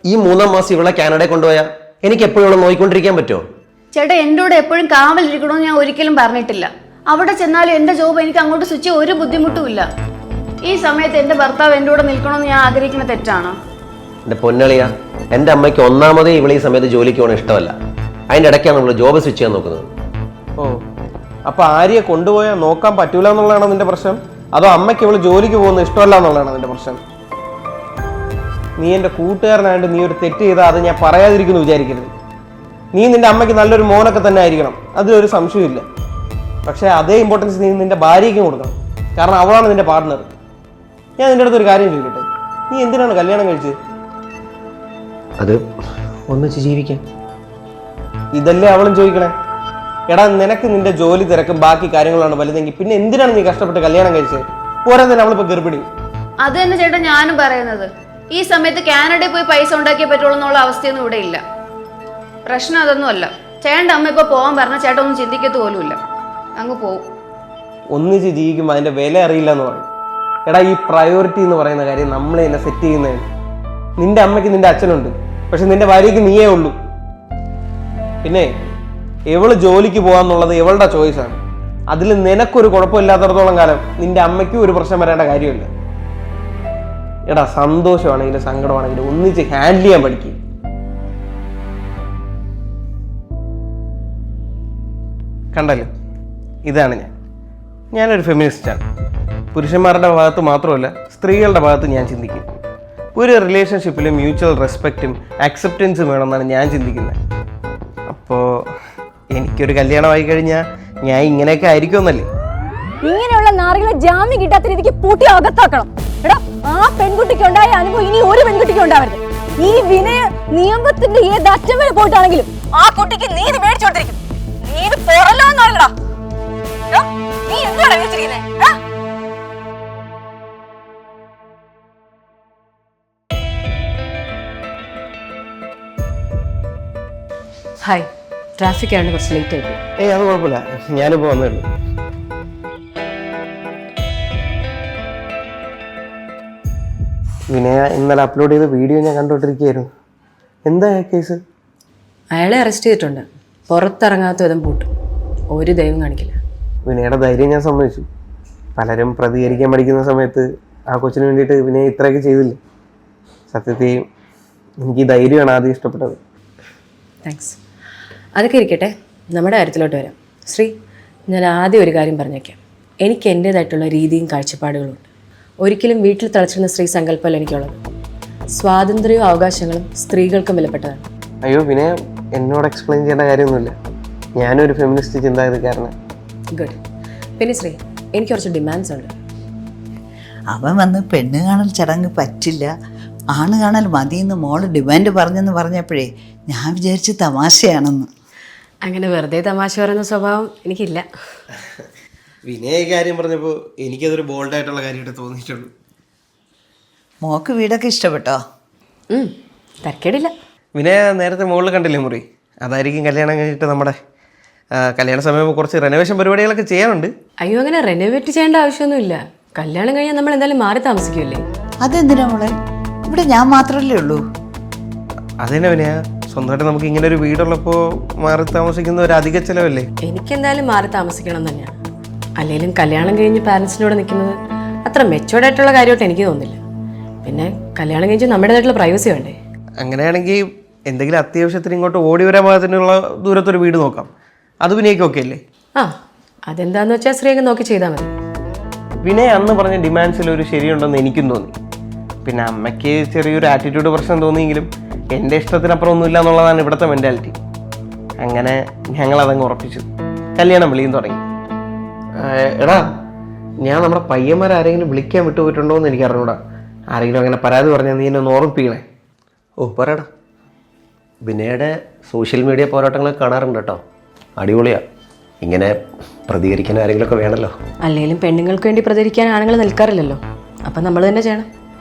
ഈ 3-ാം മാസം ഇവളെ കാനഡയിൽ കൊണ്ടുപോയാൽ എനിക്ക് എപ്പോഴും ഇവിടെ നോയിക്കൊണ്ടിരിക്കാൻ പറ്റുമോ? ചേട്ടാ, എൻ്റെ കൂടെ എപ്പോഴും കാവലിരിക്കണമെന്ന് ഞാൻ ഒരിക്കലും പറഞ്ഞിട്ടില്ല. അവിടെ ചെന്നാലും എൻ്റെ ജോബ് എനിക്ക് അങ്ങോട്ട് സ്വിച്ച് ഒരു ബുദ്ധിമുട്ടുമില്ല. ഈ സമയത്ത് എൻ്റെ ഭർത്താവ് എൻ്റെ കൂടെ നിൽക്കണമെന്ന് ഞാൻ ആഗ്രഹിക്കുന്ന തെറ്റാണോ? എൻ്റെ പൊന്നളിയ, എൻ്റെ അമ്മയ്ക്ക് ഒന്നാമതേ ഇവളെ ഈ സമയത്ത് ജോലിക്ക് പോകണം ഇഷ്ടമല്ല. അതിൻ്റെ ഇടയ്ക്കാണ് നമ്മൾ ജോബ് സ്വിച്ച് ചെയ്യാൻ നോക്കുന്നത്. ഓ, അപ്പൊ ആര്യയെ കൊണ്ടുപോയാൽ നോക്കാൻ പറ്റൂല എന്നുള്ളതാണോ നിന്റെ പ്രശ്നം? അതോ അമ്മയ്ക്ക് ഇവള് ജോലിക്ക് പോകുന്നത് ഇഷ്ടമല്ല എന്നുള്ളതാണോ നിന്റെ പ്രശ്നം? നീ എൻ്റെ കൂട്ടുകാരനായിട്ട് നീ ഒരു തെറ്റ് ചെയ്താൽ അത് ഞാൻ പറയാതിരിക്കുന്നു വിചാരിക്കരുത്. നീ നിന്റെ അമ്മയ്ക്ക് നല്ലൊരു മോനൊക്കെ തന്നെ ആയിരിക്കണം, അതിലൊരു സംശയമില്ല. പക്ഷേ അതേ ഇമ്പോർട്ടൻസ് നീ നിന്റെ ഭാര്യയ്ക്കും കൊടുക്കണം, കാരണം അവളാണ് നിന്റെ പാർട്ട്ണർ. ഞാൻ നിന്റെ അടുത്ത് ഒരു കാര്യം ചോദിക്കട്ടെ, നീ എന്തിനാണ് കല്യാണം കഴിച്ചത്? അത് ഒന്നിച്ച് ജീവിക്കാൻ. ഇതല്ലേ അവളും ചോദിക്കണേ. എടാ, നിനക്ക് നിന്റെ ജോലി തിരക്കും ബാക്കി കാര്യങ്ങളാണ് വലുതെങ്കിൽ പിന്നെ എന്തിനാണ് നീ കഷ്ടപ്പെട്ട് കല്യാണം കഴിച്ചത്? പോരാ തന്നെ അവളിപ്പോ ഗർഭിണി. അത് തന്നെ ചേട്ടാ ഞാനും പറയുന്നത്. ഈ സമയത്ത് കാനഡയിൽ പോയി പൈസ ഉണ്ടാക്കിയേ പറ്റുള്ളൂ എന്നുള്ള അവസ്ഥയൊന്നും ഇവിടെ ഇല്ല. പ്രശ്നം അതൊന്നുമല്ല. ചേട്ടൻ്റെ അമ്മ ഇപ്പൊ പോകാൻ പറഞ്ഞ ചേട്ടൻ ഒന്നും ചിന്തിക്കത്ത് പോലുമില്ല, അങ്ങ് പോവും. ഒന്നിച്ച് ജീവിക്കുമ്പോൾ അതിന്റെ വില അറിയില്ല എന്ന് പറയും. എടാ, ഈ പ്രയോറിറ്റി എന്ന് പറയുന്ന കാര്യം നമ്മളെ തന്നെ സെറ്റ് ചെയ്യുന്നതാണ്. നിന്റെ അമ്മയ്ക്ക് നിന്റെ അച്ഛനുണ്ട്, പക്ഷെ നിന്റെ ഭാര്യയ്ക്ക് നീയേ ഉള്ളൂ. പിന്നെ എവള് ജോലിക്ക് പോകാന്നുള്ളത് എവളുടെ ചോയ്സാണ്. അതിൽ നിനക്കൊരു കുഴപ്പമില്ലാത്തടത്തോളം കാലം നിന്റെ അമ്മയ്ക്കും ഒരു പ്രശ്നം വരേണ്ട കാര്യമില്ല. എടാ, സന്തോഷമാണെങ്കിലും സങ്കടമാണെങ്കിലും ഒന്നിച്ച് ഹാൻഡിൽ ചെയ്യാൻ പഠിക്കുക. കണ്ടല്ലോ, ഇതാണ് ഞാനൊരു ഫെമിനിസ്റ്റാണ്. പുരുഷന്മാരുടെ ഭാഗത്ത് മാത്രമല്ല സ്ത്രീകളുടെ ഭാഗത്ത് ഞാൻ ചിന്തിക്കും. ഒരു റിലേഷൻഷിപ്പിൽ മ്യൂച്വൽ റെസ്പെക്റ്റും അക്സെപ്റ്റൻസും വേണമെന്നാണ് ഞാൻ ചിന്തിക്കുന്നത്. അപ്പോൾ എനിക്കൊരു കല്യാണമായി കഴിഞ്ഞാൽ ഞാൻ ഇങ്ങനെയൊക്കെ ആയിരിക്കുമെന്നല്ലേ? ഇങ്ങനെയുള്ള നാറികളെ ജാമ്യം കിട്ടാത്ത രീതിക്ക് പൂട്ടി അകത്താക്കണം. എടാ, ആ പെൺകുട്ടിക്ക് ഉണ്ടായ അനുഭവം ഇനി ഒരു പെൺകുട്ടിക്ക് ഉണ്ടാവരുത്. ഈ വിനയ നിയമത്തിന്റെ ഏത് അറ്റം വരെ പോയിട്ടാണെങ്കിലും ആ കുട്ടിക്ക് നീതി മേടിച്ചു കൊടുത്തിരിക്കും. നീതി പോറല്ലോ എന്നല്ലടാ. നീ എന്താണ് വിളിച്ചിരിക്കുന്നത്? ഹായ്, ട്രാഫിക് ആണ്, കുറച്ച് ലേറ്റ് ആയിപ്പോയി. അത് കുഴപ്പമില്ല, ഞാനിപ്പോൾ വന്നേ ഉള്ളൂ. വിനയ ഇന്നലെ അപ്ലോഡ് ചെയ്ത വീഡിയോ ഞാൻ കണ്ടുകൊണ്ടിരിക്കുകയായിരുന്നു. എന്താ കേസ്? അയാളെ അറസ്റ്റ് ചെയ്തിട്ടുണ്ട്. പുറത്തിറങ്ങാത്ത വിധം പൂട്ടും, ഒരു ദൈവം കാണിക്കില്ല. വിനയുടെ ധൈര്യം ഞാൻ സമ്മതിച്ചു. പലരും പ്രതികരിക്കാൻ പഠിക്കുന്ന സമയത്ത് ആ കൊച്ചിന് വേണ്ടിയിട്ട് വിനയ ഇത്രയൊക്കെ ചെയ്തില്ല. സത്യത്തിൽ എനിക്ക് ഈ ധൈര്യമാണ് ആദ്യം ഇഷ്ടപ്പെട്ടത്. താങ്ക്സ്. അതൊക്കെ ഇരിക്കട്ടെ, നമ്മുടെ കാര്യത്തിലോട്ട് വരാം. ശ്രീ, ഞാൻ ആദ്യം ഒരു കാര്യം പറഞ്ഞേക്കാം. എനിക്ക് എൻ്റേതായിട്ടുള്ള രീതിയും കാഴ്ചപ്പാടുകളുണ്ട്. ഒരിക്കലും വീട്ടിൽ തളച്ചിരുന്ന സ്ത്രീ സങ്കല്പമല്ല എനിക്കുള്ളത്. സ്വാതന്ത്ര്യവും അവകാശങ്ങളും സ്ത്രീകൾക്കും വിലപ്പെട്ടതാണ്. അയ്യോ വിനയ, എന്നോട് എക്സ്പ്ലെയിൻ ചെയ്യേണ്ട കാര്യമൊന്നുമില്ല. ഞാനൊരു ഫെമിനിസ്റ്റ് ചിന്താഗതിക്കാരനാണ്. ഗുഡ്. പിന്നെ ശ്രീ, എനിക്ക് കുറച്ച് ഡിമാൻഡ്സ് ഉണ്ട്. അവൻ വന്ന് പെണ്ണ് കാണൽ ചടങ്ങ് പറ്റില്ല, ആണ് കാണൽ മതിയെന്ന് മോള് ഡിമാൻഡ് പറഞ്ഞെന്ന് പറഞ്ഞപ്പോഴേ ഞാൻ വിചാരിച്ച് തമാശയാണെന്ന്. അങ്ങനെ വെറുതെ തമാശ പറയുന്ന സ്വഭാവം എനിക്കില്ല. വിനയ കാര്യം പറഞ്ഞപ്പോൾ എനിക്കതൊരു ബോൾഡായിട്ടുള്ള കാര്യമായിട്ട് തോന്നിയിട്ടുള്ളൂ. മോക്ക് വീടൊക്കെ ഇഷ്ടപ്പെട്ടോ? തരക്കേടില്ല. വിനയ നേരത്തെ മുകളിൽ കണ്ടില്ലേ മുറി? അതായിരിക്കും കല്യാണം കഴിഞ്ഞിട്ട് നമ്മുടെ കല്യാണ സമയം കുറച്ച് റെനോവേഷൻ പരിപാടികളൊക്കെ ചെയ്യാനുണ്ട്. അയ്യോ, അങ്ങനെ റെനോവേറ്റ് ചെയ്യേണ്ട ആവശ്യമൊന്നുമില്ല. കല്യാണം കഴിഞ്ഞാൽ നമ്മൾ എന്തായാലും മാറി താമസിക്കുമല്ലേ. അതെന്തിനാ മോളെ? ഇവിടെ ഞാൻ മാത്രമല്ലേ ഉള്ളൂ. അതന്നെ വിനയ, സ്വന്തമായിട്ട് നമുക്ക് ഇങ്ങനെ ഒരു വീടുള്ളപ്പോൾ മാറി താമസിക്കുന്ന ഒരു അധിക ചിലവല്ലേ? എനിക്കെന്തായാലും മാറി താമസിക്കണം തന്നെയാണ്. അല്ലെങ്കിലും കല്യാണം കഴിഞ്ഞ് പാരൻസിൻ്റെ കൂടെ നിൽക്കുന്നത് അത്ര മെച്ചോർഡായിട്ടുള്ള കാര്യമായിട്ട് എനിക്ക് തോന്നുന്നില്ല. പിന്നെ കല്യാണം കഴിഞ്ഞ് നമ്മുടേതായിട്ടുള്ള പ്രൈവസി വേണ്ടേ? അങ്ങനെയാണെങ്കിൽ എന്തെങ്കിലും അത്യാവശ്യത്തിന് ഇങ്ങോട്ട് ഓടി വരാൻ പാകത്തിനുള്ള ദൂരത്തൊരു വീട് നോക്കാം. അത് വിനയ്ക്കൊക്കെ അല്ലേ? ആ, അതെന്താന്ന് വെച്ചാൽ സ്ത്രീയൊക്കെ നോക്കി ചെയ്താൽ മതി. വിനയ് അന്ന് പറഞ്ഞ ഡിമാൻഡ്സിൽ ഒരു ശരിയുണ്ടെന്ന് എനിക്കും തോന്നി. പിന്നെ അമ്മയ്ക്ക് ചെറിയൊരു ആറ്റിറ്റ്യൂഡ് പ്രശ്നം തോന്നിയെങ്കിലും എൻ്റെ ഇഷ്ടത്തിനപ്പുറം ഒന്നുമില്ല എന്നുള്ളതാണ് ഇവിടുത്തെ മെൻറ്റാലിറ്റി. അങ്ങനെ ഞങ്ങളതങ്ങ് ഉറപ്പിച്ചു, കല്യാണം വിളിയും തുടങ്ങി. എടാ, ഞാൻ നമ്മുടെ പയ്യന്മാരാരെങ്കിലും വിളിക്കാൻ വിട്ടുപോയിട്ടുണ്ടോ എന്ന് എനിക്ക് അറിഞ്ഞൂടാ. ആരെങ്കിലും അങ്ങനെ പരാതി പറഞ്ഞാൽ നീ എന്നെ ഒന്ന് ഓർമ്മിപ്പിക്കണേ. ഓ പറയടാ. വിനയുടെ സോഷ്യൽ മീഡിയ പോരാട്ടങ്ങളൊക്കെ കാണാറുണ്ട് കേട്ടോ, അടിപൊളിയാണ്. ഇങ്ങനെ പ്രതികരിക്കാൻ ആരെങ്കിലുമൊക്കെ വേണമല്ലോ. അല്ലെങ്കിലും പെണ്ണുങ്ങൾക്ക് വേണ്ടി പ്രതികരിക്കാൻ ആണുങ്ങൾ നിൽക്കാറില്ലല്ലോ, അപ്പം നമ്മൾ തന്നെ ചെയ്യണം.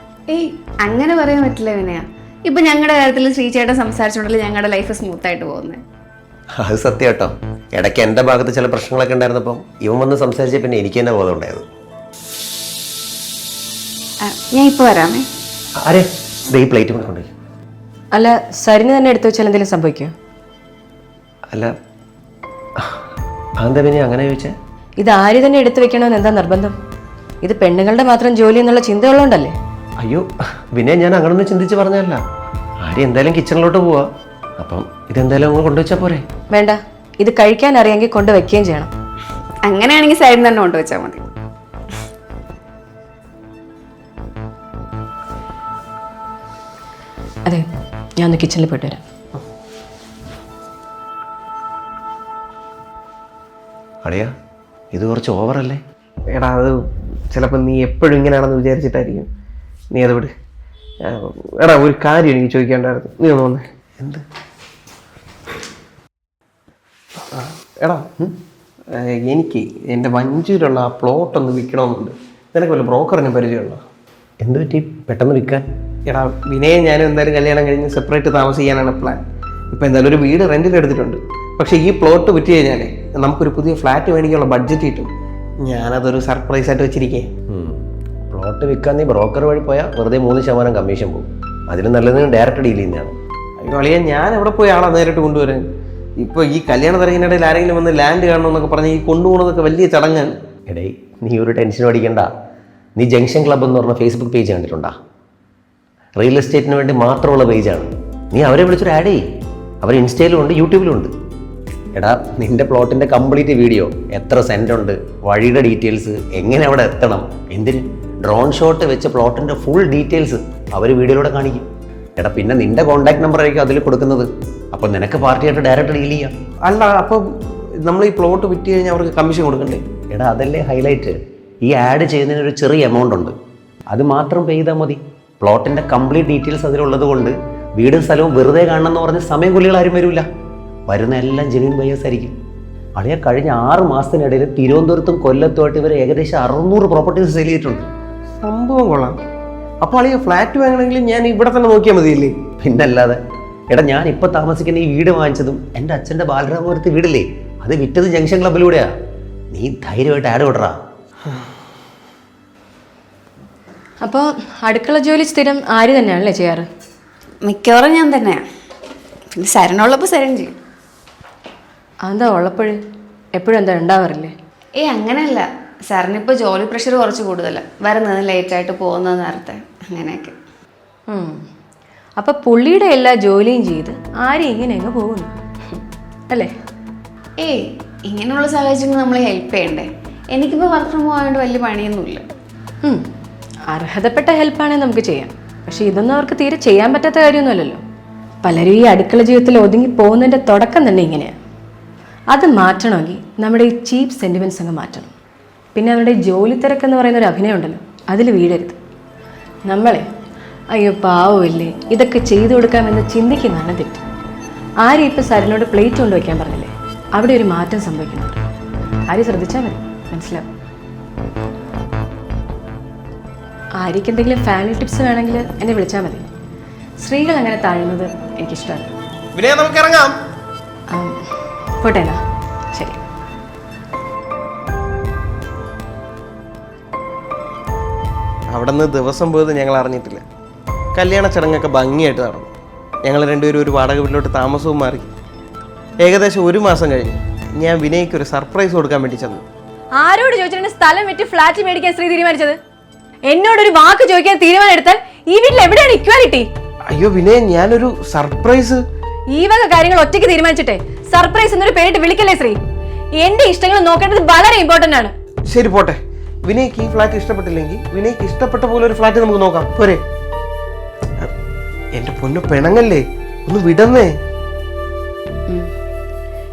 ഏയ്, അങ്ങനെ പറയാൻ പറ്റില്ല വിനയ. ഇപ്പൊ ഞങ്ങളുടെ കാര്യത്തിൽ ശ്രീചേട്ടൻ സംസാരിച്ചോണ്ടല്ലേ ഞങ്ങളുടെ ലൈഫ് സ്മൂത്ത് ആയിട്ട് പോകുന്നത്. അത് സത്യം കേട്ടോ. ഇടയ്ക്ക് എൻ്റെ ഭാഗത്ത് ചില പ്രശ്നങ്ങളൊക്കെ ഉണ്ടായിരുന്നപ്പം ഇവൻ വന്ന് സംസാരിച്ച പിന്നെ എനിക്ക് തന്നെ ബോധം ഉണ്ടായത്. ഞാൻ ഇപ്പൊ വരാമേ. ആരെ ഈ പ്ലേറ്റ് കൊണ്ട് കൊണ്ടുപോയി. അല്ല, സരിന് തന്നെ എടുത്തു വെച്ചാൽ എന്തെങ്കിലും സംഭവിക്കുമോ? അല്ല, അതെന്താ പിന്നെ അങ്ങനെ ചോദിച്ചേ? ഇത് ആര് തന്നെ എടുത്തു വെക്കണമെന്ന് എന്താ നിർബന്ധം? ഇത് പെണ്ണുങ്ങളുടെ മാത്രം ജോലി എന്നുള്ള ചിന്ത ഉള്ളതുകൊണ്ടല്ലേ? അയ്യോ പിന്നെ ഞാൻ അങ്ങനൊന്നും ചിന്തിച്ച് പറഞ്ഞല്ല. ആര്യ എന്തായാലും കിച്ചണിലോട്ട് പോവാ, അപ്പം ഇതെന്തായാലും അങ്ങ് കൊണ്ടുവച്ചാൽ പോരെ? വേണ്ട, ഇത് കഴിക്കാൻ അറിയാമെങ്കിൽ കൊണ്ടുവയ്ക്കുകയും ചെയ്യണം. അങ്ങനെയാണെങ്കിൽ സൈഡിൽ തന്നെ കൊണ്ടുവച്ചാൽ മതി. അതെ, ഞാൻ ഒന്ന് കിച്ചണിൽ പോയിട്ട് വരാം. അളിയാ, ഇത് കുറച്ച് ഓവറല്ലേ? എടാ, അത് ചിലപ്പോൾ നീ എപ്പോഴും ഇങ്ങനെയാണെന്ന് വിചാരിച്ചിട്ടായിരിക്കും. നീ അത് വിട്. എടാ, ഒരു കാര്യം എനിക്ക് ചോദിക്കേണ്ടായിരുന്നു. നീ ഒന്ന് വന്നേ. എന്ത്? എടാ, എനിക്ക് എൻ്റെ വഞ്ചൂരുള്ള ആ പ്ലോട്ട് ഒന്ന് വിൽക്കണമെന്നുണ്ട്. നിനക്ക് വല്ല ബ്രോക്കറിന് പരിചയമുണ്ടോ? എന്ത് പറ്റി പെട്ടെന്ന് വിൽക്കാൻ? എടാ, വിനയം ഞാനും എന്തായാലും കല്യാണം കഴിഞ്ഞ് സെപ്പറേറ്റ് താമസിക്കാനാണ് പ്ലാൻ. ഇപ്പം എന്തായാലും ഒരു വീട് റെൻറ്റിൽ എടുത്തിട്ടുണ്ട്. പക്ഷേ ഈ പ്ലോട്ട് വിറ്റ് കഴിഞ്ഞാലേ നമുക്കൊരു പുതിയ ഫ്ലാറ്റ് മേടിക്കാനുള്ള ബഡ്ജറ്റ് കിട്ടും. ഞാനതൊരു സർപ്രൈസ് ആയിട്ട് വെച്ചിരിക്കേ. പ്ലോട്ട് വിൽക്കാൻ നീ ബ്രോക്കർ വഴി പോയാൽ വെറുതെ 3% കമ്മീഷൻ പോകും. അതിന് നല്ലത് ഡയറക്റ്റ് ഡീൽ ചെയ്യുന്നതാണ്. അയ്യോ അളിയാ, ഞാൻ എവിടെ പോയി ആളാ നേരിട്ട് കൊണ്ടുവരാൻ? ഇപ്പോൾ ഈ കല്യാണ തിരക്കിനിടയിൽ ആരെങ്കിലും വന്ന് ലാൻഡ് കാണണമെന്നൊക്കെ പറഞ്ഞ് ഈ കൊണ്ടുപോകുന്നതൊക്കെ വലിയ ചടങ്ങാണ്. എടേ, നീ ഒരു ടെൻഷനും അടിക്കണ്ട. നീ ജംഗ്ഷൻ ക്ലബ്ബ് എന്ന് പറഞ്ഞ ഫേസ്ബുക്ക് പേജ് കണ്ടിട്ടുണ്ടാ? റിയൽ എസ്റ്റേറ്റിന് വേണ്ടി മാത്രമുള്ള പേജാണ്. നീ അവരെ വിളിച്ചൊരു ആഡ് ചെയ്യ്. അവർ ഇൻസ്റ്റയിലും ഉണ്ട്, യൂട്യൂബിലും ഉണ്ട്. എടാ, നിന്റെ പ്ലോട്ടിൻ്റെ കംപ്ലീറ്റ് വീഡിയോ, എത്ര സെൻറ് ഉണ്ട്, വഴിയുടെ ഡീറ്റെയിൽസ്, എങ്ങനെ അവിടെ എത്തണം, എന്തിന് ഡ്രോൺ ഷോട്ട് വെച്ച് പ്ലോട്ടിൻ്റെ ഫുൾ ഡീറ്റെയിൽസ് അവർ വീഡിയോയിലൂടെ കാണിക്കും. എടാ, പിന്നെ നിന്റെ കോൺടാക്ട് നമ്പർ ആയിരിക്കും അതിൽ കൊടുക്കുന്നത്. അപ്പോൾ നിനക്ക് പാർട്ടിയായിട്ട് ഡയറക്റ്റ് ഡീൽ ചെയ്യാം. അല്ല, അപ്പം നമ്മൾ ഈ പ്ലോട്ട് വിറ്റ് കഴിഞ്ഞാൽ അവർക്ക് കമ്മീഷൻ കൊടുക്കണ്ടേ? എടാ, അതല്ലേ ഹൈലൈറ്റ്. ഈ ആഡ് ചെയ്യുന്നതിന് ഒരു ചെറിയ എമൗണ്ട് ഉണ്ട്, അത് മാത്രം പേ ചെയ്താൽ മതി. പ്ലോട്ടിൻ്റെ കംപ്ലീറ്റ് ഡീറ്റെയിൽസ് അതിലുള്ളത് കൊണ്ട് വീടും സ്ഥലവും വെറുതെ കാണണമെന്ന് പറഞ്ഞ് സമയം കൊല്ലികൾ ആരും വരില്ല. വരുന്ന എല്ലാം ജെന്യൂൻ ബയേഴ്സ് ആയിരിക്കും. അളിയ, കഴിഞ്ഞ 6 മാസത്തിനിടയിൽ തിരുവനന്തപുരത്തും കൊല്ലത്തുമായിട്ട് ഇവർ ഏകദേശം 600 പ്രോപ്പർട്ടീസ് സെയിൽ ചെയ്തിട്ടുണ്ട്. സംഭവം കൊള്ളാം. അപ്പോൾ അളിയ, ഫ്ലാറ്റ് വാങ്ങണമെങ്കിൽ ഞാൻ ഇവിടെ തന്നെ നോക്കിയാൽ മതിയില്ലേ? പിന്നല്ലാതെ. എടാ, ഞാൻ ഇപ്പോൾ താമസിക്കുന്ന ഈ വീട് വാങ്ങിച്ചതും എൻ്റെ അച്ഛൻ്റെ ബാലരാമപുരത്ത് വീടില്ലേ, അത് വിറ്റത് ജംഗ്ഷൻ ക്ലബ്ബിലൂടെയാ. നീ ധൈര്യമായിട്ട് ആഡ് വിടറാ. അപ്പോൾ അടുക്കള ജോലി സ്ഥിരം ആര് തന്നെയാണല്ലേ ചെയ്യാറ്? മിക്കവാറും ഞാൻ തന്നെയാണ്. പിന്നെ സരനുള്ളപ്പോൾ സരൻ ചെയ്യും. അതെന്താ ഉള്ളപ്പോഴും എപ്പോഴും എന്താ ഉണ്ടാവാറില്ലേ? അങ്ങനെയല്ല, സാറിനിപ്പോൾ ജോലി പ്രഷർ കുറച്ച് കൂടുതലാണ്. വരുന്നത് ലേറ്റായിട്ട് പോകുന്നത് നേരത്തെ, അങ്ങനെയൊക്കെ. അപ്പം പുള്ളിയുടെ എല്ലാ ജോലിയും ചെയ്ത് ആരും ഇങ്ങനെ അങ്ങ് പോകുന്നു അല്ലേ? ഇങ്ങനെയുള്ള സാഹചര്യങ്ങൾ നമ്മൾ ഹെൽപ്പ് ചെയ്യണ്ടേ? എനിക്കിപ്പോൾ വർക്ക് ഫ്രം ഹോം ആയതുകൊണ്ട് വലിയ പണിയൊന്നുമില്ല. അർഹതപ്പെട്ട ഹെൽപ്പാണെങ്കിൽ നമുക്ക് ചെയ്യാം. പക്ഷെ ഇതൊന്നും അവർക്ക് തീരെ ചെയ്യാൻ പറ്റാത്ത കാര്യമൊന്നുമല്ലല്ലോ. പലരും ഈ അടുക്കള ജീവിതത്തിൽ ഒതുങ്ങി പോകുന്നതിൻ്റെ തുടക്കം തന്നെ ഇങ്ങനെയാണ്. അത് മാറ്റണമെങ്കിൽ നമ്മുടെ ഈ ചീപ്പ് സെൻറ്റിമെൻറ്റ്സ് അങ്ങ് മാറ്റണം. പിന്നെ അവരുടെ ജോലി തിരക്കെന്ന് പറയുന്ന ഒരു അഭിനയം ഉണ്ടല്ലോ, അതിൽ വീഴരുത്. നമ്മളെ അയ്യോ പാവമില്ലേ ഇതൊക്കെ ചെയ്തു കൊടുക്കാമെന്ന് ചിന്തിക്കുന്നതാണ് തെറ്റ്. ആരും ഇപ്പം സരിനോട് പ്ലേറ്റ് കൊണ്ടുവയ്ക്കാൻ പറഞ്ഞില്ലേ, അവിടെ ഒരു മാറ്റം സംഭവിക്കുന്നുണ്ട്. ആരും ശ്രദ്ധിച്ചാൽ മതി, മനസ്സിലാവും. ആര്യക്ക് എന്തെങ്കിലും ഫാമിലി ടിപ്സ് വേണമെങ്കിൽ എന്നെ വിളിച്ചാൽ മതി. സ്ത്രീകൾ അങ്ങനെ താഴുന്നത് എനിക്കിഷ്ടമല്ല. വിനയ, നമുക്ക് ഇറങ്ങാം. പോട്ടെ എന്നാ, ശരി. അവിടെ നിന്ന് ദിവസം പോയത് ഞങ്ങൾ അറിഞ്ഞിട്ടില്ല. കല്യാണ ചടങ്ങൊക്കെ ഭംഗിയായിട്ട് നടന്നു. ഞങ്ങൾ രണ്ടുപേരും ഒരു വാടക വീട്ടിലോട്ട് താമസവും മാറി. ഏകദേശം 1 മാസം കഴിഞ്ഞ് ഞാൻ വിനയ്ക്ക് ഒരു സർപ്രൈസ് കൊടുക്കാൻ വേണ്ടി ചെന്നു. ആരോട് ചോദിച്ചിട്ടാണ് സ്ഥലം വിറ്റ് ഫ്ലാറ്റ് മേടിക്കാൻ സ്ത്രീ തീരുമാനിച്ചത്? എന്നോടൊരു വാക്ക് ചോദിക്കാൻ തീരുമാനം എടുത്താൽ ഈ വീട്ടിൽ എവിടെയാണ് ഇക്വാലിറ്റി? അയ്യോ വിനയ, ഞാനൊരു സർപ്രൈസ്. ഈ വക കാര്യങ്ങൾ ഒറ്റയ്ക്ക് തീരുമാനിച്ചിട്ടെ സർപ്രൈസ് എന്നൊരു പേരിട്ട് വിളിക്കല്ലേ ശ്രീ. എന്റെ ഇഷ്ടങ്ങൾ നോക്കേണ്ടത് വളരെ ഇമ്പോർട്ടന്റ് ആണ്. ശരി പോട്ടെ, വിനയ്ക്ക് ഈ ഫ്ലാറ്റ് ഇഷ്ടപ്പെട്ടില്ലെങ്കിൽ വിനയ്ക്ക് ഇഷ്ടപ്പെട്ട പോലെ ഒരു ഫ്ലാറ്റ് നമുക്ക് നോക്കാം, പോരെ? എന്റെ പൊന്നു പെണങ്ങല്ലേ, ഒന്ന് വിടന്നേ.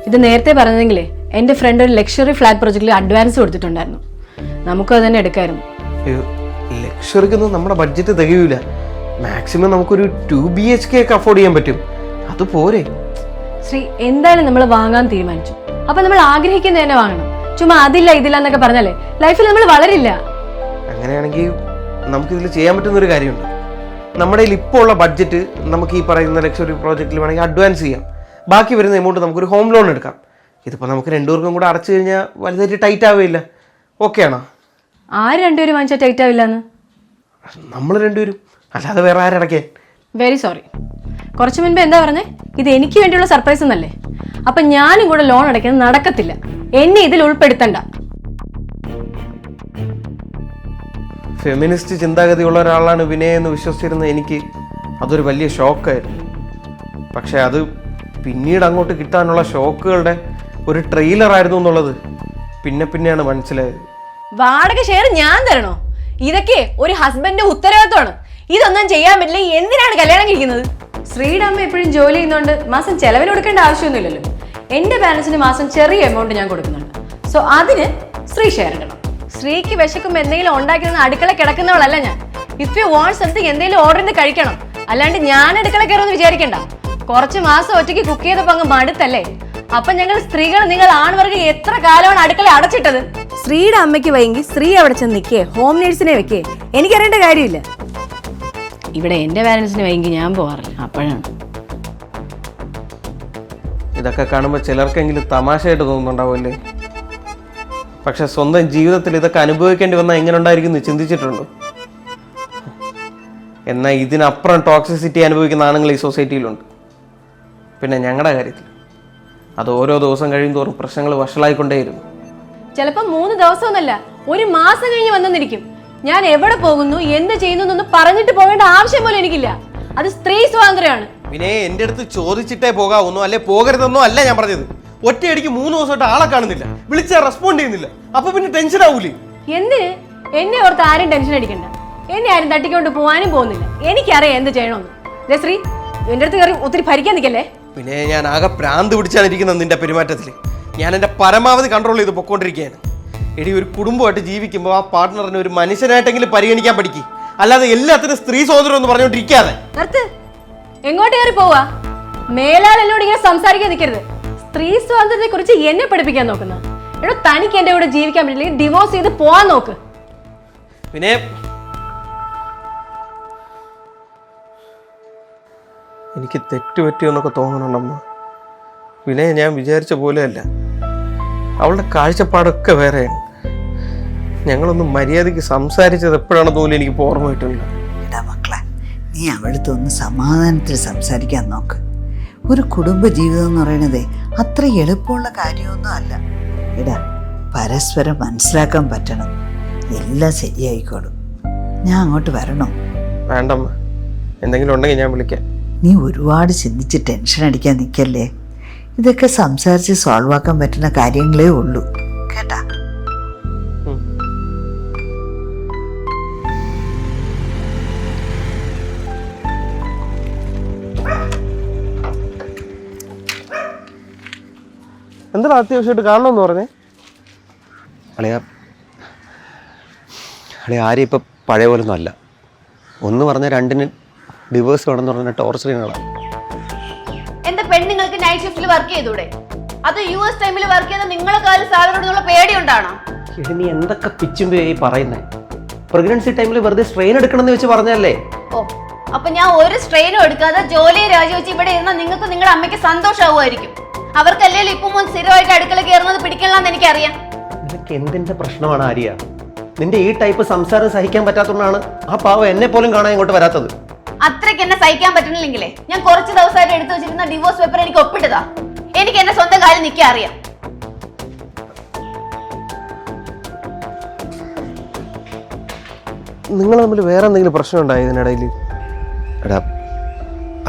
ഇത് നേരത്തെ പറഞ്ഞെങ്കിലേ എൻ്റെ ഫ്രണ്ട് ഒരു ലക്ഷറി ഫ്ലാറ്റ് പ്രൊജക്റ്റിൽ അഡ്വാൻസ് കൊടുത്തിട്ടുണ്ടായിരുന്നു. നമുക്കും അത് തന്നെ എടുക്കായിരുന്നു. അയ്യോ, ലക്ഷറിക്കൊന്നും നമ്മുടെ ബഡ്ജറ്റ് തികയൂല. മാക്സിമം നമുക്കൊരു 2 BHK ഒക്കെ അഫോർഡ് ചെയ്യാൻ പറ്റും. അത് പോരെ? ശ്രീ, എന്തായാലും നമ്മൾ വാങ്ങാൻ തീരുമാനിച്ചു. അപ്പൊ നമ്മൾ ആഗ്രഹിക്കുന്നത് തന്നെ വാങ്ങണം. ചുമ്മാ അതില്ല ഇതില്ല എന്നൊക്കെ പറഞ്ഞാലേ ലൈഫിൽ നമ്മൾ വളരില്ല. അങ്ങനെയാണെങ്കിൽ നമുക്കിതിൽ ചെയ്യാൻ പറ്റുന്ന ഒരു കാര്യമുണ്ട്. നമ്മുടെ കയ്യിൽ ഇപ്പോൾ ഉള്ള ബഡ്ജറ്റ് നമുക്ക് ഈ പറയുന്ന ലക്ഷറി പ്രോജക്റ്റിൽ വേണമെങ്കിൽ അഡ്വാൻസ് ചെയ്യാം. ബാക്കി വരുന്ന എമൗണ്ട് നമുക്കൊരു ഹോം ലോൺ എടുക്കാം. ഇതിപ്പോൾ നമുക്ക് 2 പേർക്കും കൂടെ അടച്ചു കഴിഞ്ഞാൽ വലുതായിട്ട് ടൈറ്റ് ആവുകയില്ല. ഓക്കെ ആണോ? ആര് 2 പേരും വാങ്ങിച്ചാൽ ടൈറ്റ് ആവില്ലെന്ന്? നമ്മൾ 2 പേരും, അല്ലാതെ വേറെ ആരടയ്ക്കാൻ? Very sorry. കുറച്ചു മുൻപ് എന്താ പറഞ്ഞേ? ഇത് എനിക്ക് വേണ്ടിയുള്ള സർപ്രൈസ് എന്നല്ലേ? അപ്പൊ ഞാനും കൂടെ ലോൺ അടയ്ക്കുന്നത് നടക്കത്തില്ല. എന്നെ ഇതിൽ ഉൾപ്പെടുത്തണ്ട. ഫെമിനിസ്റ്റ് ചിന്താഗതിയുള്ള ഒരാളാണ് വിനയ എന്ന് വിശ്വസിച്ചിരുന്ന എനിക്ക് അതൊരു വലിയ ഷോക്കായിരുന്നു. പക്ഷെ അത് പിന്നീട് അങ്ങോട്ട് കിട്ടാനുള്ള ഷോക്കുകളുടെ ഒരു ട്രെയിലറായിരുന്നു എന്നുള്ളത് പിന്നെയാണ് മനസ്സിലായത്. വാടക ഷെയർ ഞാൻ തരണോ? ഇതൊക്കെ ഒരു ഹസ്ബൻഡിന്റെ ഉത്തരവാദിത്വമാണ്. ഇതൊന്നും ചെയ്യാൻ പറ്റില്ല. എന്തിനാണ് കല്യാണം കഴിക്കുന്നത്? ശ്രീയുടെ അമ്മ എപ്പോഴും ജോലി ചെയ്യുന്നതുകൊണ്ട് മാസം ചെലവിന് കൊടുക്കേണ്ട ആവശ്യമൊന്നുമില്ലല്ലോ. എന്റെ പാരന്റ്സിന് മാസം ചെറിയ എമൗണ്ട് ഞാൻ കൊടുക്കുന്നുണ്ട്. സോ അതിന് ശ്രീ ഷെയർ ഇടണം. ശ്രീക്ക് വിശക്കുമ്പോൾ എന്തെങ്കിലും ഉണ്ടാക്കി അടുക്കള കിടക്കുന്നവളല്ല ഞാൻ. ഇഫ് യു വാണ്ട് സംതിങ് എന്തെങ്കിലും ഓർഡർ ചെയ്ത് കഴിക്കണം. അല്ലാണ്ട് ഞാൻ അടുക്കള കയറുമെന്ന് വിചാരിക്കണ്ട. കുറച്ച് മാസം ഒറ്റയ്ക്ക് കുക്ക് ചെയ്തപ്പോൾ അങ്ങ് മടുത്തല്ലേ? അപ്പൊ ഞങ്ങൾ സ്ത്രീകൾ, നിങ്ങൾ ആൺവർഗം എത്ര കാലമാണ് അടുക്കള അടച്ചിട്ടത്? ശ്രീയുടെ അമ്മയ്ക്ക് വൈകി സ്ത്രീ അവിടെ ചെന്ന് നിൽക്കേ, ഹോം നേഴ്സിനെ വെക്കേ, എനിക്കറിയേണ്ട കാര്യമില്ല. ഇവിടെ എന്റെ പാരന്റ്സിന് വൈകി ഞാൻ പോവാറില്ല. അപ്പോഴാണ് ഇതൊക്കെ കാണുമ്പോൾ ചിലർക്കെങ്കിലും തമാശയായിട്ട് തോന്നുന്നുണ്ടാവുമല്ലേ? പക്ഷെ സ്വന്തം ജീവിതത്തിൽ ഇതൊക്കെ അനുഭവിക്കേണ്ടി വന്നാൽ എങ്ങനെ ഉണ്ടായിരിക്കും ചിന്തിച്ചിട്ടുണ്ടോ? എന്നാൽ ഇതിനപ്പുറം ടോക്സിസിറ്റി അനുഭവിക്കുന്ന ആണുങ്ങൾ ഈ സൊസൈറ്റിയിലുണ്ട്. പിന്നെ ഞങ്ങളുടെ കാര്യത്തിൽ അത് ഓരോ ദിവസം കഴിയും തോറും പ്രശ്നങ്ങൾ വഷളായിക്കൊണ്ടേയിരുന്നു. ചിലപ്പോ 3 ദിവസമൊന്നല്ല, 1 മാസം കഴിഞ്ഞ് വന്നിരിക്കും. ഞാൻ എവിടെ പോകുന്നു, എന്ത് ചെയ്യുന്നു എന്നൊന്നും പറഞ്ഞിട്ട് പോകേണ്ട ആവശ്യം പോലും എനിക്കില്ല. അത് സ്ത്രീ സ്വാതന്ത്ര്യമാണ്. പിന്നെ എൻ്റെ അടുത്ത് ചോദിച്ചിട്ടേ പോകാവുന്നോ അല്ലെ പോകരുതെന്നോ അല്ല ഞാൻ പറഞ്ഞത്. ഒറ്റയടിക്ക് 3 ദിവസമായിട്ട് ആളെ കാണുന്നില്ല, വിളിച്ചാൽ റെസ്പോണ്ട് ചെയ്യുന്നില്ല. അപ്പൊ പിന്നെ ടെൻഷൻ ആവൂലേ? എന്തിന്? എന്നെ ഓർത്ത് ആരും ടെൻഷൻ അടിക്കണ്ട. എന്നെ ആരും തട്ടിക്കൊണ്ട് പോകാനും പോകുന്നില്ല. എനിക്കറിയാം എന്ത് ചെയ്യണമെന്ന്. ശ്രീ, എന്റെ അടുത്ത് കയറി ഒത്തിരി ഭരിക്കാൻ നിൽക്കല്ലേ. പിന്നെ ഞാൻ ആകെ പ്രാന്ത് പിടിച്ചാണ് ഇരിക്കുന്നത് നിന്റെ പെരുമാറ്റത്തിൽ. ഞാൻ എൻ്റെ പരമാവധി കൺട്രോൾ ചെയ്ത് പൊക്കോണ്ടിരിക്കുകയാണ്. എടി, ഒരു കുടുംബമായിട്ട് ജീവിക്കുമ്പോൾ ആ പാർട്ട്ണറിനെ ഒരു മനുഷ്യനായിട്ടെങ്കിലും പരിഗണിക്കാൻ പഠിക്കും. അല്ലാതെ എല്ലാത്തിനും സ്ത്രീ സ്വാതന്ത്ര്യം എന്ന് പറഞ്ഞുകൊണ്ടിരിക്കാതെ. നിർത്ത്. എങ്ങോട്ട് കയറി പോവാ? മേലാൽ എന്നോട് ഇങ്ങനെ സംസാരിക്കാൻ നിൽക്കരുത്. സ്ത്രീ സ്വാതന്ത്ര്യത്തെ കുറിച്ച് എന്നെ പഠിപ്പിക്കാൻ നോക്കുന്ന എടോ, തനിക്ക് എന്റെ കൂടെ ജീവിക്കാൻ പറ്റില്ലെങ്കിൽ ഡിവോഴ്സ് ചെയ്ത് പോവാൻ നോക്ക്. പിന്നെ എനിക്ക് തെറ്റുപറ്റിയെന്നൊക്കെ തോന്നണുണ്ടമ്മ. വിനയ ഞാൻ വിചാരിച്ച പോലെയല്ല. അവളുടെ കാഴ്ചപ്പാടൊക്കെ വേറെയാണ്. ഞങ്ങളൊന്ന് മര്യാദയ്ക്ക് സംസാരിച്ചത് എപ്പോഴാണെന്ന് പോലും എനിക്ക് ഓർമ്മ കിട്ടുന്നില്ല. എടാ മക്കളെ, നീ അവിടുത്തെ ഒന്ന് സമാധാനത്തിൽ സംസാരിക്കാൻ നോക്ക്. ഒരു കുടുംബ ജീവിതം എന്ന് പറയുന്നത് അത്ര എളുപ്പമുള്ള കാര്യമൊന്നും അല്ല. എടാ, പരസ്പരം മനസ്സിലാക്കാൻ പറ്റണം. എല്ലാം ശരിയായിക്കോളും. ഞാൻ അങ്ങോട്ട് വരണോ? വേണ്ടമ്മ, എന്തെങ്കിലും ഉണ്ടെങ്കിൽ ഞാൻ വിളിക്കാം. നീ ഒരുപാട് ചിന്തിച്ച് ടെൻഷൻ അടിക്കാൻ നിൽക്കല്ലേ. ഇതൊക്കെ സംസാരിച്ച് സോൾവ് ആക്കാൻ പറ്റുന്ന കാര്യങ്ങളേ ഉള്ളൂ, കേട്ടാ? എന്താ അത്യാവശ്യമായിട്ട് കാണണമെന്ന് പറഞ്ഞേ? അളിയ ആരും ഇപ്പം പഴയ പോലൊന്നും അല്ല. ഒന്ന് പറഞ്ഞ രണ്ടിന് ഡിവോഴ്സ് വേണമെന്ന് പറഞ്ഞ ടോർച്ചർ ചെയ്യുന്നതാണ്. എന്റെ പെണ്ണുങ്ങൾക്ക് നൈറ്റ് ഷിഫ്റ്റിൽ വർക്ക് ചെയ്തൂടെ? അത് US ടൈമിൽ വർക്ക് ചെയ്ത നിങ്ങളെ കാലം സാലറിയോടുള്ള പേടി ഉണ്ടാണോ? നീ എന്തൊക്കെ പിച്ചുമ്പോ ഈ പറയുന്നേ? പ്രഗ്നൻസി ടൈമിൽ വെറുതെ സ്ട്രെയിൻ എടുക്കണമെന്ന് വെച്ച് പറഞ്ഞല്ലേ? ഓ, അപ്പൊ ഞാൻ ഒരു സ്ട്രെയിനും എടുക്കാതെ ജോലിയെ രാജിവെച്ച് ഇവിടെ ഇരുന്നാൽ നിങ്ങൾക്ക് നിങ്ങളുടെ അമ്മയ്ക്ക് സന്തോഷമാവുമായിരിക്കും. അവർക്കല്ലേ ഇപ്പം സ്ഥിരമായിട്ട് അടുക്കള കയറുന്നത് പിടിക്കണമെന്ന് എനിക്കറിയാം. നിനക്ക് എന്തിന്റെ പ്രശ്നമാണ് ആര്യ? നിന്റെ ഈ ടൈപ്പ് സംസാരം സഹിക്കാൻ പറ്റാത്തതുകൊണ്ടാണ് ആ പാവം എന്നെ പോലും കാണാൻ ഇങ്ങോട്ട് വരാത്തത്. അത്രയ്ക്ക് എന്നെ സഹിക്കാൻ പറ്റുന്നില്ലെങ്കിലേ ഞാൻ കുറച്ച് ദിവസമായിട്ട് എടുത്തു വെച്ചിരുന്ന ഡിവോഴ്സ് പേപ്പർ എനിക്ക് ഒപ്പിട്ടതാ. എനിക്ക് എന്റെ സ്വന്തം കാര്യം നിൽക്കാൻ അറിയാം. നിങ്ങൾ തമ്മിൽ വേറെ എന്തെങ്കിലും പ്രശ്നം ഉണ്ടായി ഇതിനിടയിൽ? എടാ,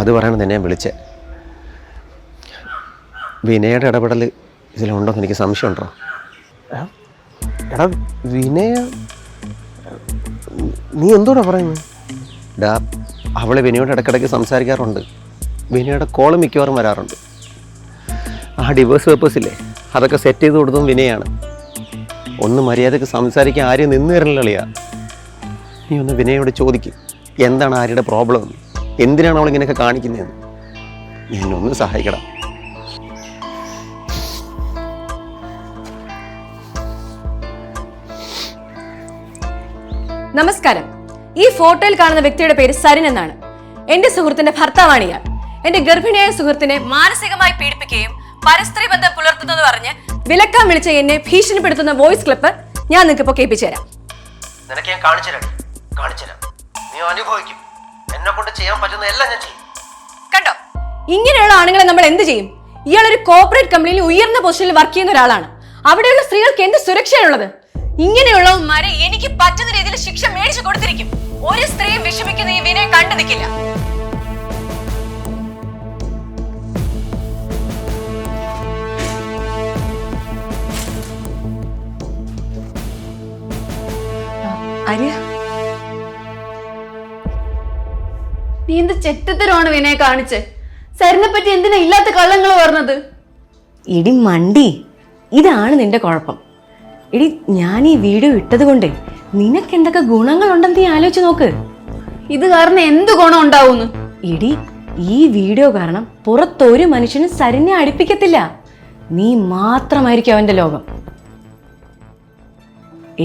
അത് പറയണമെന്ന് എന്നെ വിളിച്ചേ. വിനയുടെ ഇടപെടൽ ഇതിലുണ്ടോന്ന് എനിക്ക് സംശയമുണ്ടോ? എടാ വിനയ, നീ എന്തോടാ പറയുന്നത്? ഡാ, അവളെ വിനയോട് ഇടയ്ക്കിടയ്ക്ക് സംസാരിക്കാറുണ്ട്. വിനയുടെ കോള് മിക്കവാറും വരാറുണ്ട്. ആ ഡിവോഴ്സ് പേപ്പേഴ്സില്ലേ, അതൊക്കെ സെറ്റ് ചെയ്ത് കൊടുത്തതും വിനയാണ്. ഒന്ന് മര്യാദക്ക് സംസാരിക്കാൻ ആരും നിന്ന് തരണില്ല. നീ ഒന്ന് വിനയോട് ചോദിക്കും എന്താണ് ആര്യയുടെ പ്രോബ്ലം എന്ന്, എന്തിനാണ് അവളിങ്ങനെയൊക്കെ കാണിക്കുന്നതെന്ന്. എന്നൊന്ന് സഹായിക്കടാ. നമസ്കാരം. ഈ ഫോട്ടോയിൽ കാണുന്ന വ്യക്തിയുടെ പേര് സരിൻ എന്നാണ്. എന്റെ സുഹൃത്തിന്റെ ഭർത്താവാണ് ഇയാൾ. എന്റെ ഗർഭിണിയായ സുഹൃത്തിനെ മാനസികമായി പീഡിപ്പിക്കുകയും പരസ്ത്രീ ബന്ധം പുലർത്തുന്നത് പറഞ്ഞ് വിലക്കാൻ വിളിച്ച എന്നെ ഭീഷണിപ്പെടുത്തുന്ന വോയിസ് ക്ലിപ്പ് ഞാൻ നിങ്ങൾക്ക് ഇപ്പോൾ കേൾപ്പിച്ചു തരാം. നിനക്ക് ഞാൻ കാണിച്ചു തരാം. നീ അനുഭവിക്കും. എന്നെ കൊണ്ട് ചെയ്യാൻ പറ്റുന്ന എല്ലാം ഞാൻ ചെയ്യും. കണ്ടോ, ഇങ്ങനെയുള്ള ആണുങ്ങളെ നമ്മൾ എന്ത് ചെയ്യും? ഇയാളൊരു കോർപ്പറേറ്റ് കമ്പനിയിൽ ഉയർന്ന പൊസിഷനിൽ വർക്ക് ചെയ്യുന്ന ഒരാളാണ്. അവിടെയുള്ള സ്ത്രീകൾക്ക് എന്ത് സുരക്ഷയാണുള്ളത്? ഇങ്ങനെയുള്ളവന്മാരെ എനിക്ക് പറ്റുന്ന രീതിയിൽ ശിക്ഷ മേടിച്ചു കൊടുത്തിരിക്കും. ഒരു സ്ത്രീയും വിഷമിക്കുന്ന ഈ വിനയം കണ്ടു നിൽക്കില്ല. ആര്യ, നീ എന്ത് ചെറ്റത്തരമാണ് വിനയെ കാണിച്ച്? സരിനെ പറ്റി എന്തിനാ ഇല്ലാത്ത കള്ളങ്ങൾ പറഞ്ഞത്? ഇടി മണ്ടി, ഇതാണ് നിന്റെ കുഴപ്പം. ഇടി, ഞാൻ ഈ വീഡിയോ ഇട്ടത് കൊണ്ട് നിനക്ക് എന്തൊക്കെ ഗുണങ്ങളുണ്ടെന്ന് നീ ആലോചിച്ച് നോക്ക്. ഇത് കാരണം എന്ത് ഗുണം ഉണ്ടാവുന്നു? ഇടി, ഈ വീഡിയോ കാരണം പുറത്തൊരു മനുഷ്യനും സരിനെ അടുപ്പിക്കത്തില്ല. നീ മാത്രമായിരിക്കും അവന്റെ ലോകം.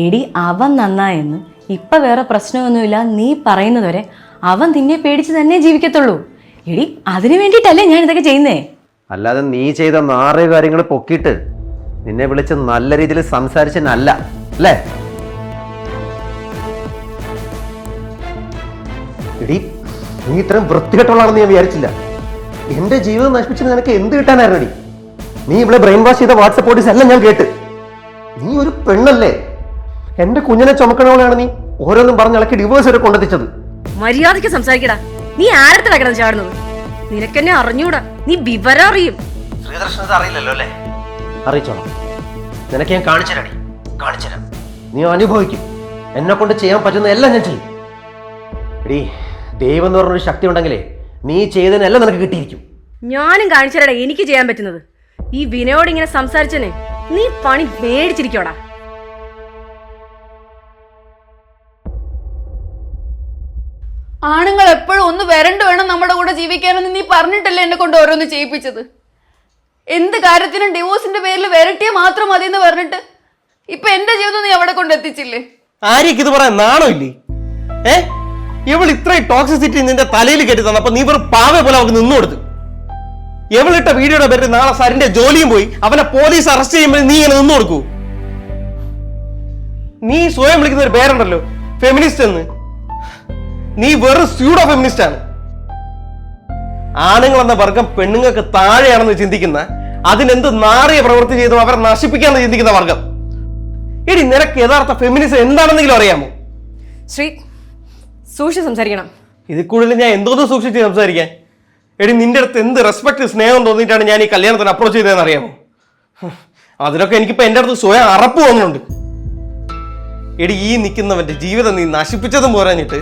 എടി, അവൻ നന്നായെന്നും ഇപ്പൊ വേറെ പ്രശ്നമൊന്നുമില്ല നീ പറയുന്നതുവരെ അവൻ നിന്നെ പേടിച്ച് തന്നെ ജീവിക്കത്തുള്ളൂ. എടി, അതിനു വേണ്ടിയിട്ടല്ലേ ഞാൻ ഇതൊക്കെ ചെയ്യുന്നേ. അല്ലാതെ നീ ചെയ്ത നാറിയ കാര്യങ്ങൾ പൊക്കിയിട്ട് നിന്നെ വിളിച്ച് നല്ല രീതിയിൽ സംസാരിച്ചല്ല അല്ലേ? എടി, നീ ഇത്രയും വൃത്തികെട്ടുള്ളതാണെന്ന് ഞാൻ വിചാരിച്ചില്ല. എന്റെ ജീവിതം നശിപ്പിച്ചത് നിനക്ക് എന്ത് കിട്ടാനായിരുന്നു? എടി, നീ ഇവിടെ ബ്രെയിൻ വാഷ് ചെയ്ത വാട്സപ്പ് ഓഡീസ് എല്ലാം ഞാൻ കേട്ട്. നീ ഒരു പെണ്ണല്ലേ? എന്റെ കുഞ്ഞിനെ ചുമക്കണവളാണ് നീ ഓരോന്നും പറഞ്ഞിളക്കി ഡിവോഴ്സ് വരെ കൊണ്ടെത്തിച്ചത്. മര്യാദയ്ക്ക് സംസാരിക്കടാ. നീ ആരടുത്ത് കിടന്ന് ചാടുന്നത്? നിനക്കെന്നെ അറിഞ്ഞൂടാ. നീ വിവരം അറിയും. ശ്രീദർശനത് അറിയില്ലല്ലോ അല്ലേ? അറിയിച്ചോളാം. നിനക്ക് ഞാൻ കാണിച്ചുതരാം. നീ അനുഭവിക്കും. എന്നെ കൊണ്ട് ചെയ്യാൻ പറ്റുന്ന എല്ലാം ഞാൻ ചെയ്യും. എടീ, ദൈവം എന്ന് പറഞ്ഞൊരു ശക്തി ഉണ്ടെങ്കിലേ നീ ചെയ്തതിനെല്ലാം നിനക്ക് കിട്ടിയിരിക്കും. ഞാനും കാണിച്ചടാ എനിക്ക് ചെയ്യാൻ പറ്റുന്നത്. ഈ വിനയോട് ഇങ്ങനെ സംസാരിച്ചനെ നീ പണി മേടിച്ചിരിക്കോടാ. ആണുങ്ങൾ എപ്പോഴും ഒന്ന് വരണ്ട് വേണം നമ്മുടെ കൂടെ ജീവിക്കാനെന്ന് നീ പറഞ്ഞിട്ടല്ലേ എന്നെ കൊണ്ട് ഓരോന്ന് ചെയ്യിപ്പിച്ചത്? എന്ത് കാര്യത്തിനും ഡിവോഴ്സിന്റെ പേരിൽ വരട്ടിയ മാത്രം മതി എന്ന് പറഞ്ഞിട്ട് ഇപ്പൊ എന്റെ ജീവിതം നീ അവിടെ കൊണ്ട് എത്തിച്ചില്ലേ? ആര്യക്ക് ഇത് പറയാൻ നാണോ ഇല്ലേ? ഇവൾ ഇത്രയും ടോക്സിസിറ്റി നിന്റെ തലയിൽ കെട്ടി തന്നപ്പോ നീ വെറും പാവെ പോലെ അവർക്ക് നിന്നു കൊടുത്തു. ഇവളിട്ട വീഡിയോയുടെ പേരിൽ നാളെ സരിന്റെ ജോലിയും പോയി അവനെ പോലീസ് അറസ്റ്റ് ചെയ്യുമ്പോൾ നീ ഇങ്ങനെ നിന്നു കൊടുക്കൂ? നീ സ്വയം വിളിക്കുന്ന ഒരു പേരുണ്ടല്ലോ, ഫെമിനിസ്റ്റ് എന്ന്. നീ വെറും സ്യൂഡോ ഫെമിനിസ്റ്റ് ആണ്. ആണുങ്ങൾ എന്ന വർഗം പെണ്ണുങ്ങൾക്ക് താഴെയാണെന്ന് ചിന്തിക്കുന്ന, അതിനെന്ത് നാറിയ പ്രവൃത്തി ചെയ്തു അവരെ നശിപ്പിക്കാന്ന് ചിന്തിക്കുന്ന വർഗം. എടി, നിനക്ക് യഥാർത്ഥ ഫെമിനിസം എന്താണെന്നെങ്കിലും അറിയാമോ? ശ്രീ, സൂക്ഷിച്ച് സംസാരിക്കണം. ഇതിൽ കൂടുതൽ ഞാൻ എന്തോന്ന് സൂക്ഷിച്ച് സംസാരിക്കാൻ? എടി, നിന്റെ അടുത്ത് എന്ത് റെസ്പെക്ട് സ്നേഹം തോന്നിയിട്ടാണ് ഞാൻ ഈ കല്യാണത്തിന് അപ്രോച്ച് ചെയ്തതെന്ന് അറിയാമോ? അതിലൊക്കെ എനിക്കിപ്പോ എന്റെ അടുത്ത് സ്വയം അറപ്പ് തോന്നുന്നുണ്ട്. എടി, ഈ നിൽക്കുന്നവന്റെ ജീവിതം നീ നശിപ്പിച്ചതും പോരാഞ്ഞിട്ട്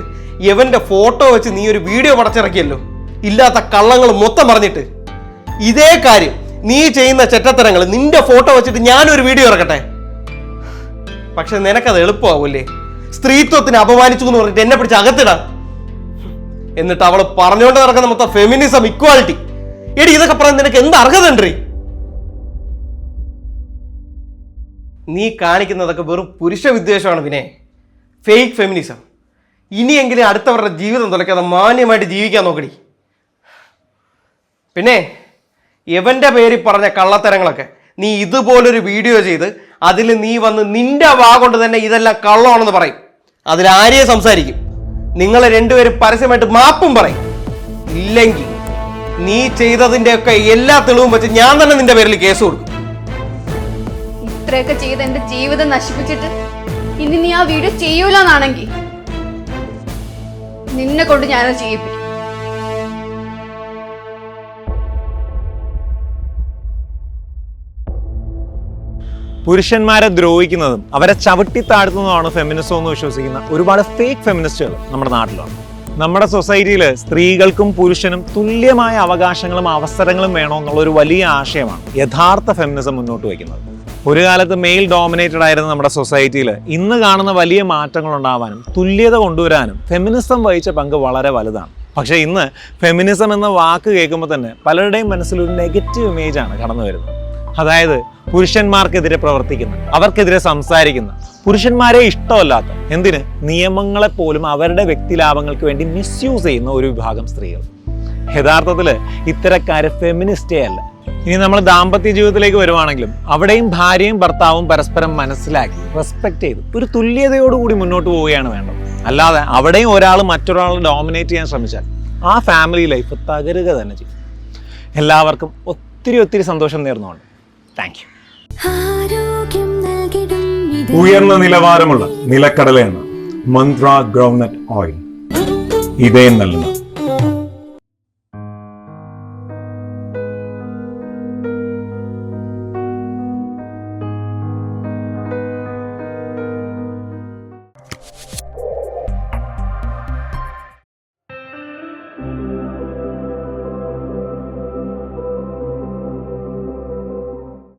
ഇവന്റെ ഫോട്ടോ വെച്ച് നീ ഒരു വീഡിയോ പടച്ചിറക്കിയല്ലോ, ഇല്ലാത്ത കള്ളങ്ങൾ മൊത്തം പറഞ്ഞിട്ട്. ഇതേ കാര്യം നീ ചെയ്യുന്ന ചെറ്റത്തരങ്ങൾ നിന്റെ ഫോട്ടോ വെച്ചിട്ട് ഞാനൊരു വീഡിയോ ഇറക്കട്ടെ? പക്ഷെ നിനക്കത് എളുപ്പമാവൂല്ലേ? സ്ത്രീത്വത്തിന് അപമാനിച്ചു എന്ന് പറഞ്ഞിട്ട് എന്നെ പിടിച്ച് അകത്തിടാം. എന്നിട്ട് അവള് പറഞ്ഞുകൊണ്ട് നടക്കുന്ന മൊത്തം ഫെമിനിസം, ഇക്വാലിറ്റി. എടി, ഇതൊക്കെ പറയാൻ നിനക്ക് എന്ത് അർഹതയുണ്ട്? നീ കാണിക്കുന്നതൊക്കെ വെറും പുരുഷ വിദ്വേഷമാണ്. പിന്നെ ഫേക്ക് ഫെമിനിസം. ഇനിയെങ്കിലും അടുത്തവരുടെ ജീവിതം തുലയ്ക്കാതെ മാന്യമായിട്ട് ജീവിക്കാൻ നോക്കടി. പിന്നെ എവന്റെ പേരിൽ പറഞ്ഞ കള്ളത്തരങ്ങളൊക്കെ നീ ഇതുപോലൊരു വീഡിയോ ചെയ്ത് അതിൽ നീ വന്ന് നിന്റെ വാ കൊണ്ട് തന്നെ ഇതെല്ലാം കള്ളമാണെന്ന് പറയും. അതിലാരെയെ സംസാരിക്കും? നിങ്ങൾ രണ്ടുപേരും പരസ്യമായിട്ട് മാപ്പും പറയും. ഇല്ലെങ്കിൽ നീ ചെയ്തതിന്റെ ഒക്കെ എല്ലാ തെളിവും വെച്ച് ഞാൻ തന്നെ നിന്റെ പേരിൽ കേസ് കൊടുക്കും. ഇത്രയൊക്കെ ചെയ്ത് എന്റെ ജീവിതം നശിപ്പിച്ചിട്ട് ഇനി നീ ആ വീഡിയോ ചെയ്യൂലെന്നാണെങ്കിൽ നിന്നെ കൊണ്ട് ഞാനത് ചെയ്യിപ്പിക്കും. പുരുഷന്മാരെ ദ്രോഹിക്കുന്നതും അവരെ ചവിട്ടി താഴ്ത്തുന്നതുമാണ് ഫെമിനിസം എന്ന് വിശ്വസിക്കുന്ന ഒരുപാട് ഫേക്ക് ഫെമിനിസ്റ്റുകൾ നമ്മുടെ നാട്ടിലാണ്. നമ്മുടെ സൊസൈറ്റിയിൽ സ്ത്രീകൾക്കും പുരുഷനും തുല്യമായ അവകാശങ്ങളും അവസരങ്ങളും വേണമെന്നുള്ള ഒരു വലിയ ആശയമാണ് യഥാർത്ഥ ഫെമിനിസം മുന്നോട്ട് വയ്ക്കുന്നത്. ഒരു കാലത്ത് മെയിൽ ഡോമിനേറ്റഡ് ആയിരുന്ന നമ്മുടെ സൊസൈറ്റിയിൽ ഇന്ന് കാണുന്ന വലിയ മാറ്റങ്ങൾ ഉണ്ടാവാനും തുല്യത കൊണ്ടുവരാനും ഫെമിനിസം വഹിച്ച പങ്ക് വളരെ വലുതാണ്. പക്ഷേ ഇന്ന് ഫെമിനിസം എന്ന വാക്ക് കേൾക്കുമ്പോൾ തന്നെ പലരുടെയും മനസ്സിലൊരു നെഗറ്റീവ് ഇമേജാണ് കടന്നു വരുന്നത്. അതായത് പുരുഷന്മാർക്കെതിരെ പ്രവർത്തിക്കുന്ന, അവർക്കെതിരെ സംസാരിക്കുന്ന, പുരുഷന്മാരെ ഇഷ്ടമല്ലാത്ത, എന്തിന് നിയമങ്ങളെപ്പോലും അവരുടെ വ്യക്തിലാഭങ്ങൾക്ക് വേണ്ടി മിസ്യൂസ് ചെയ്യുന്ന ഒരു വിഭാഗം സ്ത്രീകൾ. യഥാർത്ഥത്തിൽ ഇത്തരക്കാര് ഫെമിനിസ്റ്റേ അല്ല. ഇനി നമ്മൾ ദാമ്പത്യ ജീവിതത്തിലേക്ക് വരുവാണെങ്കിലും അവിടെയും ഭാര്യയും ഭർത്താവും പരസ്പരം മനസ്സിലാക്കി റെസ്പെക്ട് ചെയ്ത് ഒരു തുല്യതയോടുകൂടി മുന്നോട്ട് പോവുകയാണ് വേണ്ടത്. അല്ലാതെ അവിടെയും ഒരാൾ മറ്റൊരാളെ ഡോമിനേറ്റ് ചെയ്യാൻ ശ്രമിച്ചാൽ ആ ഫാമിലി ലൈഫ് തകരുക തന്നെ ചെയ്യും. എല്ലാവർക്കും ഒത്തിരി സന്തോഷം നേർന്നുകൊണ്ട് താങ്ക് യു. ഉയർന്ന നിലവാരമുള്ള നിലക്കടല എണ്ണ, മന്ത്ര ഗ്രൗണ്ട്നട്ട് ഓയിൽ, ഇതേ നൽകുന്ന